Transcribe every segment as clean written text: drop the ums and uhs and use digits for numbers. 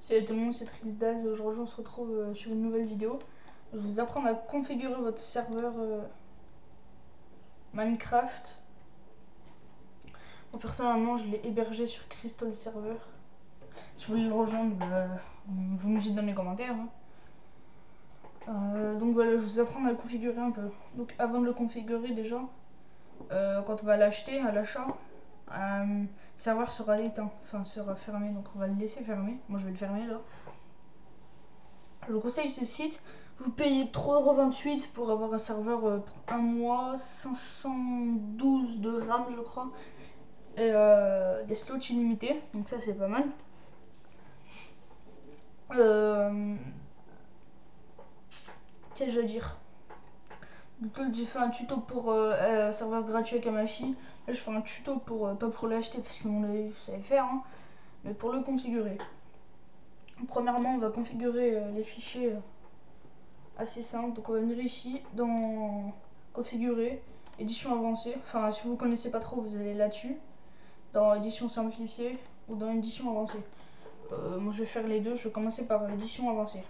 Salut tout le monde, c'est TrixDaz et aujourd'hui on se retrouve sur une nouvelle vidéo. Je vais vous apprendre à configurer votre serveur Minecraft. Moi personnellement je l'ai hébergé sur Crystal Server. Si vous voulez le rejoindre, vous me dites dans les commentaires. Donc voilà, je vais vous apprendre à le configurer un peu. Donc avant de le configurer déjà, quand on va l'acheter à l'achat, le serveur sera éteint, enfin sera fermé, donc on va le laisser fermer. Moi je vais le fermer là. Je vous conseille ce site. Vous payez 3,28€ pour avoir un serveur pour un mois, 512 de RAM je crois, et des slots illimités, donc ça c'est pas mal. Qu'est-ce que je veux dire? Donc là j'ai fait un tuto pour un serveur gratuit avec Amashi. Là je fais un tuto pour, pas pour l'acheter parce que mon avis vous savez faire, hein, mais pour le configurer. Premièrement on va configurer les fichiers assez simple. Donc on va venir ici dans configurer, édition avancée. Enfin si vous connaissez pas trop vous allez là-dessus, dans édition simplifiée ou dans édition avancée. Moi je vais faire les deux, je vais commencer par édition avancée.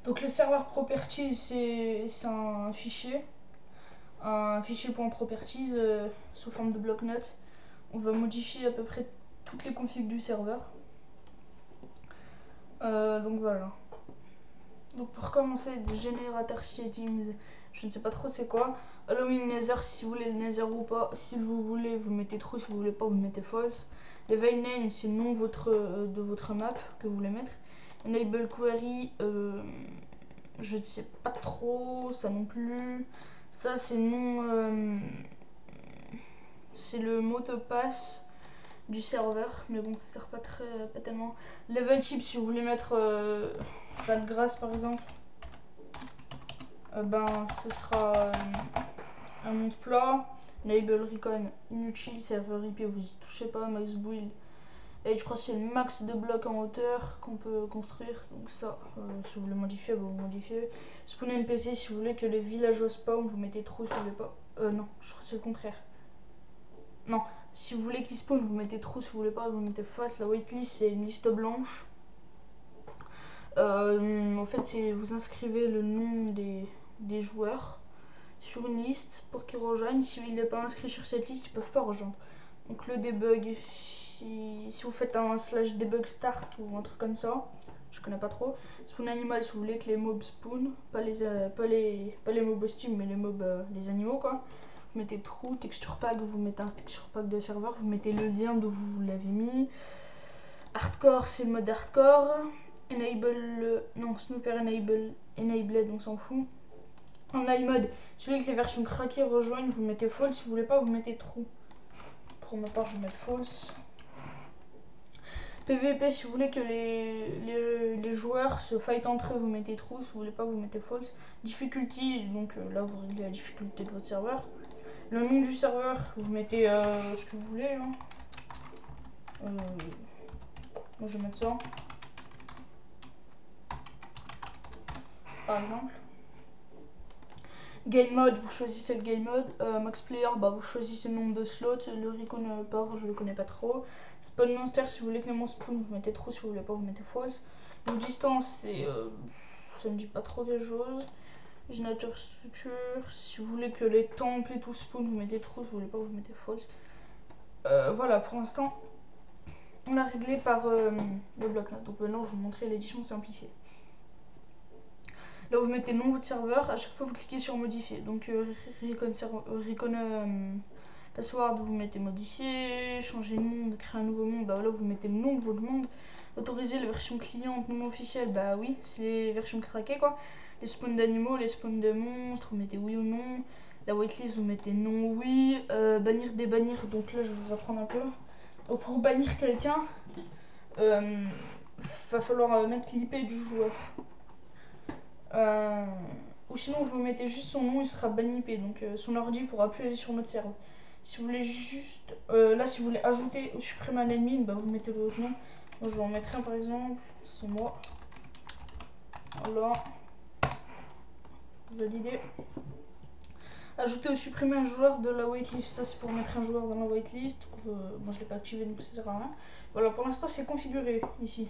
Donc le serveur properties c'est un fichier .properties sous forme de bloc-notes. On va modifier à peu près toutes les configs du serveur. Donc voilà. Donc pour commencer, des générateurs settings, je ne sais pas trop c'est quoi. Allowing nether si vous voulez le nether ou pas. Si vous voulez, vous mettez true, si vous voulez pas, vous mettez false. Les veil name, c'est le nom de votre map que vous voulez mettre. Enable query, je ne sais pas trop, ça non plus. Ça c'est nom, c'est le mot de passe du serveur, mais bon ça sert pas tellement. Level type si vous voulez mettre pas de grâce par exemple, ce sera un monde plat. Enable recon inutile, serveur IP vous y touchez pas. Max build et je crois que c'est le max de blocs en hauteur qu'on peut construire, donc ça si vous voulez modifier vous modifiez. Spawn NPC si vous voulez que les villageois spawn vous mettez trop, si vous voulez pas, non je crois que c'est le contraire. Non, si vous voulez qu'ils spawn, vous mettez true, si vous voulez pas, vous mettez false. La waitlist, c'est une liste blanche. En fait, c'est vous inscrivez le nom des joueurs sur une liste pour qu'ils rejoignent. S'il n'est pas inscrit sur cette liste, ils peuvent pas rejoindre. Donc le debug, si vous faites un / debug start ou un truc comme ça, je connais pas trop. Spawn animal, si vous voulez que les mobs spawn, pas les mobs Steam, mais les mobs, les animaux quoi. Vous mettez true, texture pack, vous mettez un texture pack de serveur, vous mettez le lien d'où vous l'avez mis. Hardcore, c'est le mode hardcore. Enable, non, snooper enabled, on s'en fout. En iMode, si vous voulez que les versions craquées rejoignent, vous mettez false, si vous voulez pas, vous mettez true. Pour ma part, je vais mettre false. PVP, si vous voulez que les joueurs se fight entre eux, vous mettez true, si vous voulez pas, vous mettez false. Difficulty, donc là vous réglez la difficulté de votre serveur. Le nom du serveur, vous mettez ce que vous voulez. Hein. Moi je vais mettre ça. Par exemple. Game mode, vous choisissez le game mode. Max player, vous choisissez le nombre de slots. Le recon port, je le connais pas trop. Spawn monster, si vous voulez que les monstres spawn, vous mettez true, si vous voulez pas, vous mettez false. Donc distance, c'est ça ne dit pas trop des choses. Générateur structure, si vous voulez que les temples et tout spawn, vous mettez true, si vous voulez pas, vous mettez false. Voilà, pour l'instant, on a réglé par le bloc-notes. Donc maintenant, je vais vous montrer l'édition simplifiée. Là, vous mettez le nom de votre serveur. À chaque fois, vous cliquez sur modifier. Donc, recon password, vous mettez modifier, changer de monde, créer un nouveau monde. Là, vous mettez le nom de votre monde. Autoriser la version cliente non officielle. Bah oui, c'est les versions craquées quoi. Les spawns d'animaux, les spawns de monstres, vous mettez oui ou non. La waitlist, vous mettez non, oui. Bannir, débannir. Donc là, je vais vous apprendre un peu. Donc, pour bannir quelqu'un, va falloir mettre l'IP du joueur. Ou sinon vous mettez juste son nom, il sera banni IP, donc son ordi pourra plus aller sur notre serveur. Si vous voulez juste, là si vous voulez ajouter ou supprimer un ennemi, vous mettez votre nom. Moi je vais en mettre un par exemple, c'est moi. Voilà. Valider. Ajouter ou supprimer un joueur de la waitlist, ça c'est pour mettre un joueur dans la waitlist. Moi je l'ai pas activé donc ça sert à rien. Voilà, pour l'instant c'est configuré ici.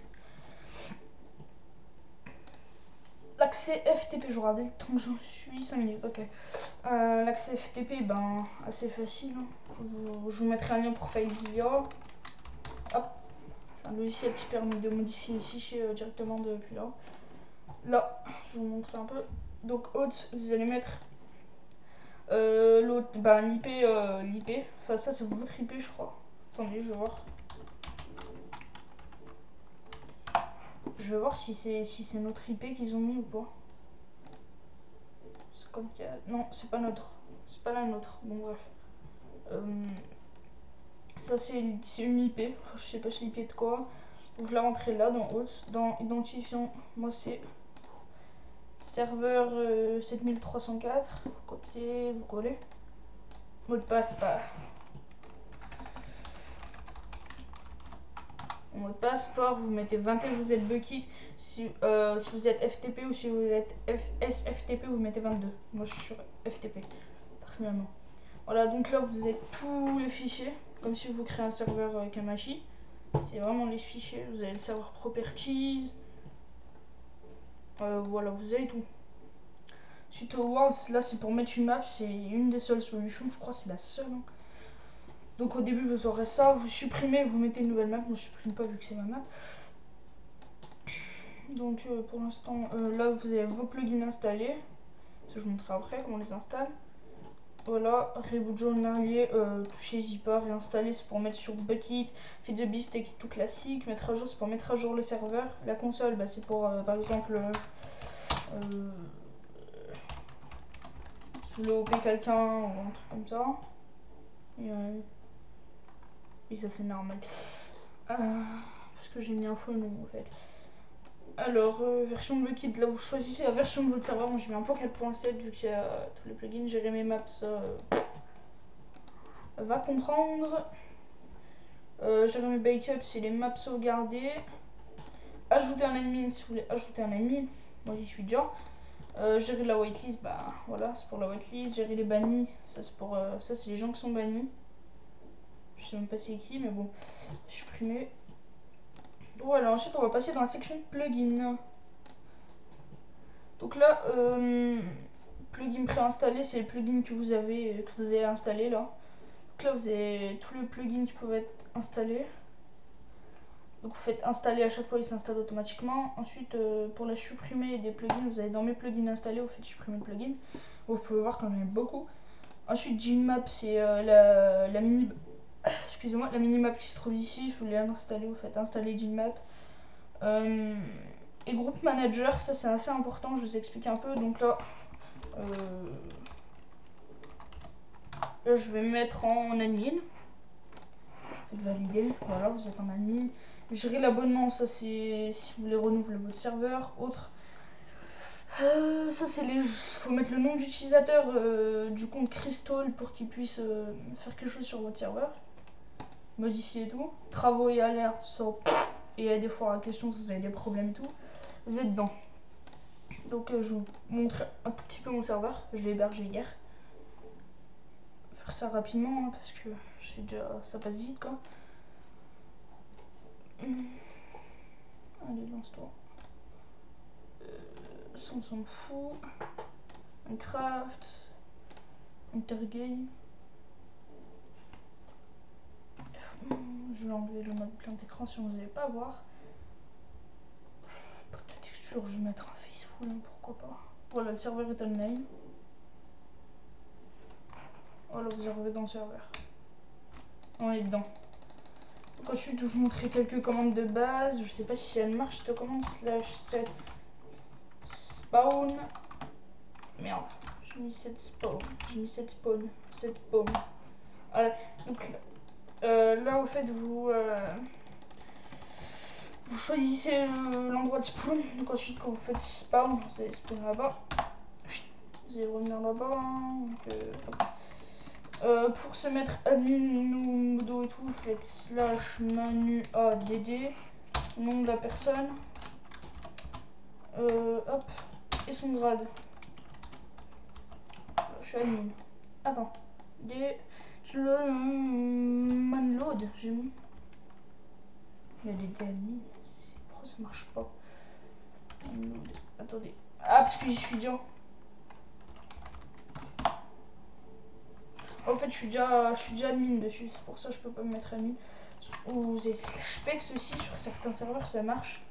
L'accès FTP, je regardais le temps, j'en suis 5 minutes, ok. L'accès FTP, ben assez facile. Hein. Je vous mettrai un lien pour FileZilla. Hop, c'est un logiciel qui permet de modifier les fichiers directement depuis là. Là, je vais vous montrer un peu. Donc, haute, vous allez mettre l'autre, ben, l'IP. Enfin, ça, c'est votre IP, je crois. Attendez, je vais voir. Je vais voir si c'est notre IP qu'ils ont mis ou pas. Non, c'est pas notre. C'est pas la nôtre. Bon, bref. Ça, c'est une IP. Je sais pas c'est l'IP de quoi. Vous la rentrez là, dans haute. Dans identifiant, moi, c'est serveur 7304. Vous copiez, vous collez. Mot de passe, pas. Mot de passe, port, vous mettez 21 si vous êtes bucket. Si vous êtes FTP ou si vous êtes SFTP, vous mettez 22. Moi, je suis sur FTP, personnellement. Voilà, donc là, vous avez tous les fichiers. Comme si vous créez un serveur avec un Kamachi. C'est vraiment les fichiers. Vous avez le serveur properties. Voilà, vous avez tout. Suite au Worlds, là, c'est pour mettre une map. C'est une des seules solutions. Je crois que c'est la seule. Hein. Donc au début, vous aurez ça. Vous supprimez, vous mettez une nouvelle map. Moi, je supprime pas vu que c'est ma map. Donc pour l'instant, là, vous avez vos plugins installés. Ça, je vous montrerai après comment on les installe. Voilà, Reboot John Merlier, toucher Zipa, réinstaller, c'est pour mettre sur Bucket, Feed the Beast et tout classique, mettre à jour, c'est pour mettre à jour le serveur. La console, bah, c'est pour, par exemple, si vous voulez OP quelqu'un ou un truc comme ça. Et ça, c'est normal. Parce que j'ai mis un faux nom, en fait. Alors, version de Bucket, là, vous choisissez la version de votre serveur. Moi, j'ai mis un point 4.7 vu qu'il y a tous les plugins. Gérer mes maps, ça va comprendre. Gérer mes backups, c'est les maps sauvegardées. Ajouter un admin si vous voulez ajouter un admin. Moi j'y suis déjà. Gérer la whitelist, bah voilà, c'est pour la whitelist. Gérer les bannis, ça c'est pour ça c'est les gens qui sont bannis. Je sais même pas c'est qui, mais bon, supprimer. Voilà, ensuite on va passer dans la section plugin. Donc là, plugin préinstallé, c'est les plugins que vous avez installés là. Donc là vous avez tous les plugins qui peuvent être installés. Donc vous faites installer à chaque fois, il s'installe automatiquement. Ensuite, pour la supprimer des plugins, vous allez dans mes plugins installés, vous faites supprimer le plugin. Vous pouvez voir qu'on en a beaucoup. Ensuite, Gmap, c'est la mini... Excusez-moi, la mini-map qui se trouve ici. Si vous voulez l'installer, vous faites installer Gmap. Et Group Manager, ça c'est assez important, je vous explique un peu. Donc là, je vais me mettre en admin. Faites valider, voilà, vous êtes en admin. Gérer l'abonnement, ça c'est si vous voulez renouveler votre serveur. Autre, ça c'est les. Faut mettre le nom d'utilisateur du compte Crystal pour qu'il puisse faire quelque chose sur votre serveur. Modifier et tout. Travaux et alertes, ça. Et des fois à la question si vous avez des problèmes et tout. Vous êtes dedans. Donc je vous montre un tout petit peu mon serveur. Je l'ai hébergé hier. Faire ça rapidement hein, parce que je sais déjà ça passe vite quoi. Allez, lance-toi. Ça, on s'en fout. Minecraft. Intergame. Je vais enlever le mode plein d'écran si vous n'allez pas voir. Pas de texture, je vais mettre un faceful, hein, pourquoi pas. Voilà, le serveur est online. Voilà, vous arrivez dans le serveur. On est dedans. Donc ensuite, je vous montrerai quelques commandes de base. Je sais pas si elle marche cette commande /set spawn. Merde, j'ai mis set spawn. J'ai mis set spawn. Set spawn. Voilà, donc là, au fait, vous choisissez l'endroit de spawn. Donc ensuite, quand vous faites spawn, vous allez spawn là-bas. Vous allez revenir là-bas. Hein, pour se mettre admin ou modo et tout, vous faites /manu add, nom de la personne, hop, et son grade. Je suis admin. Attends, le manload, j'ai mis. Il y a des amis. Pourquoi ça marche pas? Attendez. Ah, parce que j'y suis déjà. En fait, je suis déjà admin dessus. C'est pour ça que je peux pas me mettre admin. Ou c'est /pex aussi. Sur certains serveurs, ça marche.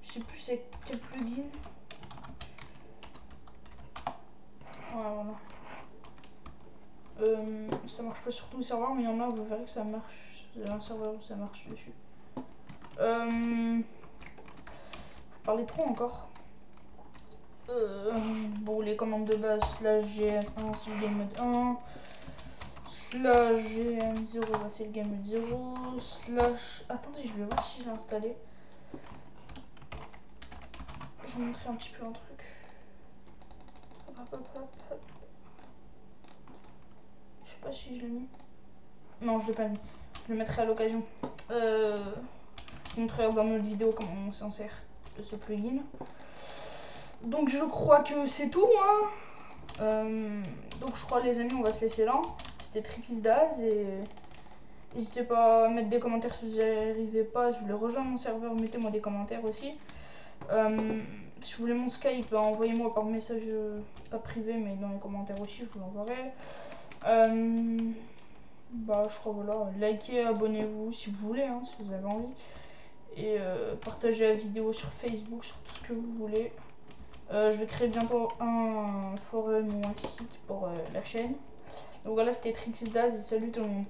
Je sais plus c'est quel plugin. Voilà. Ça marche pas sur tous les serveurs, mais il y en a, vous verrez que ça marche. Il y a un serveur où ça marche dessus. Vous parlez trop encore. Bon, les commandes de base, /gm1 c'est le game mode 1, /gm0 bah, c'est le game mode 0, Attendez, je vais voir si je l'ai installé. Je vais vous montrer un petit peu un truc. Hop. Je sais pas si je l'ai mis. Non, je l'ai pas mis. Je le mettrai à l'occasion. Je vous montrerai dans notre vidéo comment on s'en sert de ce plugin. Donc je crois que c'est tout, donc je crois les amis, on va se laisser là. C'était TrickisDaz et n'hésitez pas à mettre des commentaires si vous n'y arrivez pas. Si vous voulez rejoindre mon serveur, mettez-moi des commentaires aussi. Si vous voulez mon Skype, envoyez-moi par message, pas privé mais dans les commentaires aussi, je vous l'enverrai. Bah je crois voilà, likez, abonnez-vous si vous voulez, si vous avez envie. Et partagez la vidéo sur Facebook, sur tout ce que vous voulez. Je vais créer bientôt un forum ou un site pour la chaîne. Donc voilà, c'était TrickisDaz et salut tout le monde.